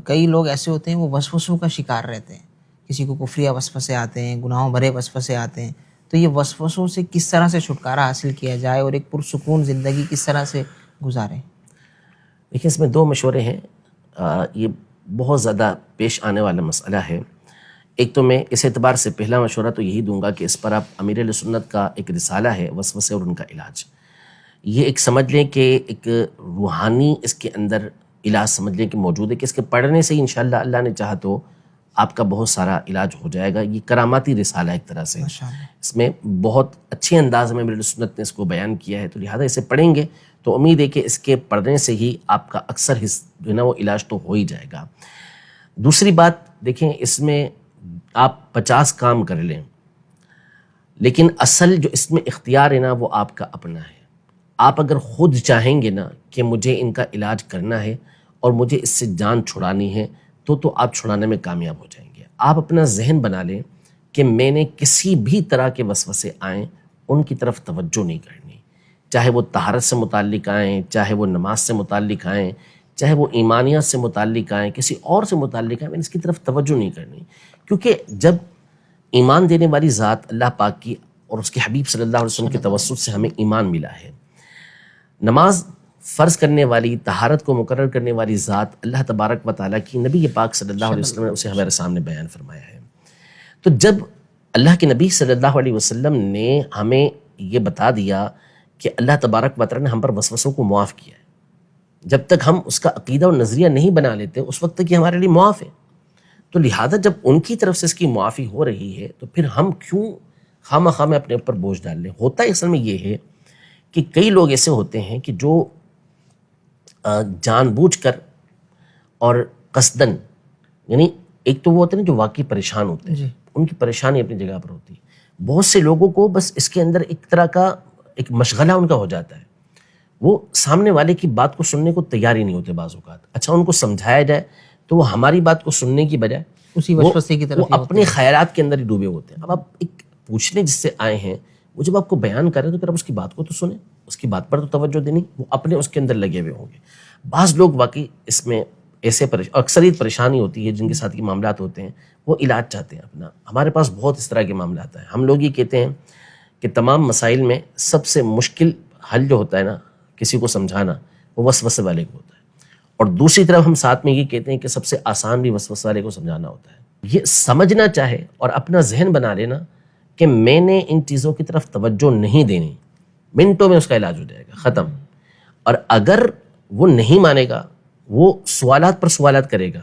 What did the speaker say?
کئی لوگ ایسے ہوتے ہیں وہ وسوسوں کا شکار رہتے ہیں، کسی کو کفریہ وسوسے آتے ہیں، گناہوں بھرے وسوسے آتے ہیں، تو یہ وسوسوں سے کس طرح سے چھٹکارا حاصل کیا جائے اور ایک پرسکون زندگی کس طرح سے گزاریں؟ دیکھیں اس میں دو مشورے ہیں، یہ بہت زیادہ پیش آنے والا مسئلہ ہے۔ ایک تو میں اس اعتبار سے پہلا مشورہ تو یہی دوں گا کہ اس پر آپ امیر اہل سنت کا ایک رسالہ ہے وسوسے اور ان کا علاج، یہ ایک سمجھ لیں کہ ایک روحانی اس کے اندر علاج سمجھ لیں کہ موجود ہے، کہ اس کے پڑھنے سے ہی انشاءاللہ اللہ نے چاہا تو آپ کا بہت سارا علاج ہو جائے گا۔ یہ کراماتی رسالہ ایک طرح سے، اس میں بہت اچھے انداز میں امیر اہل سنت نے اس کو بیان کیا ہے، تو لہٰذا اسے پڑھیں گے تو امید ہے کہ اس کے پڑھنے سے ہی آپ کا اکثر جو ہے نا وہ علاج تو ہو ہی جائے گا۔ دوسری بات دیکھیں، اس میں آپ 50 کام کر لیں، لیکن اصل جو اس میں اختیار ہے نا وہ آپ کا اپنا ہے۔ آپ اگر خود چاہیں گے نا کہ مجھے ان کا علاج کرنا ہے اور مجھے اس سے جان چھڑانی ہے تو آپ چھڑانے میں کامیاب ہو جائیں گے۔ آپ اپنا ذہن بنا لیں کہ میں نے کسی بھی طرح کے وسوسے آئیں ان کی طرف توجہ نہیں کرنی، چاہے وہ طہارت سے متعلق آئیں، چاہے وہ نماز سے متعلق آئیں، چاہے وہ ایمانیات سے متعلق آئیں، کسی اور سے متعلق آئیں، میں نے اس کی طرف توجہ نہیں کرنی، کیونکہ جب ایمان دینے والی ذات اللہ پاک کی اور اس کے حبیب صلی اللہ علیہ وسلم کے توسط سے ہمیں ایمان ملا ہے، نماز فرض کرنے والی، طہارت کو مقرر کرنے والی ذات اللہ تبارک و تعالیٰ کی، نبی پاک صلی اللہ علیہ وسلم نے اسے ہمارے سامنے بیان فرمایا ہے۔ تو جب اللہ کے نبی صلی اللہ علیہ وسلم نے ہمیں یہ بتا دیا کہ اللہ تبارک و تعالیٰ نے ہم پر وسوسوں کو معاف کیا ہے، جب تک ہم اس کا عقیدہ اور نظریہ نہیں بنا لیتے اس وقت تک یہ ہمارے لیے معاف ہے، تو لہٰذا جب ان کی طرف سے اس کی معافی ہو رہی ہے تو پھر ہم کیوں خواہ میں اپنے اوپر بوجھ ڈال لیں۔ ہوتا ہے اصل میں یہ ہے کہ کئی لوگ ایسے ہوتے ہیں کہ جو جان بوجھ کر اور قصدن، یعنی ایک تو وہ ہوتے ہیں جو واقعی پریشان ہوتے ہیں، ان کی پریشانی اپنی جگہ پر ہوتی ہے۔ بہت سے لوگوں کو بس اس کے اندر ایک طرح کا ایک مشغلہ ان کا ہو جاتا ہے، وہ سامنے والے کی بات کو سننے کو تیار ہی نہیں ہوتے بعض اوقات۔ اچھا ان کو سمجھایا جائے تو وہ ہماری بات کو سننے کی بجائے اسی وسوسے کی طرف وہ اپنے خیالات کے اندر ہی ڈوبے ہوتے ہیں۔ اب آپ ایک پوچھنے جس سے آئے ہیں وہ جب آپ کو بیان کریں تو پھر آپ اس کی بات کو تو سنیں، اس کی بات پر تو توجہ دینی، وہ اپنے اس کے اندر لگے ہوئے ہوں گے۔ بعض لوگ واقعی اس میں ایسے اکثریت پریشانی ہوتی ہے جن کے ساتھ یہ معاملات ہوتے ہیں، وہ علاج چاہتے ہیں اپنا۔ ہمارے پاس بہت اس طرح کے معاملات ہیں۔ ہم لوگ یہ کہتے ہیں کہ تمام مسائل میں سب سے مشکل حل جو ہوتا ہے نا کسی کو سمجھانا، وہ وسوسے والے کو ہوتا ہے، اور دوسری طرف ہم ساتھ میں یہ کہتے ہیں کہ سب سے آسان بھی وسوسے والے کو سمجھانا ہوتا ہے۔ یہ سمجھنا چاہے اور اپنا ذہن بنا لینا کہ میں نے ان چیزوں کی طرف توجہ نہیں دینی، منٹوں میں اس کا علاج ہو جائے گا، ختم۔ اور اگر وہ نہیں مانے گا، وہ سوالات پر سوالات کرے گا،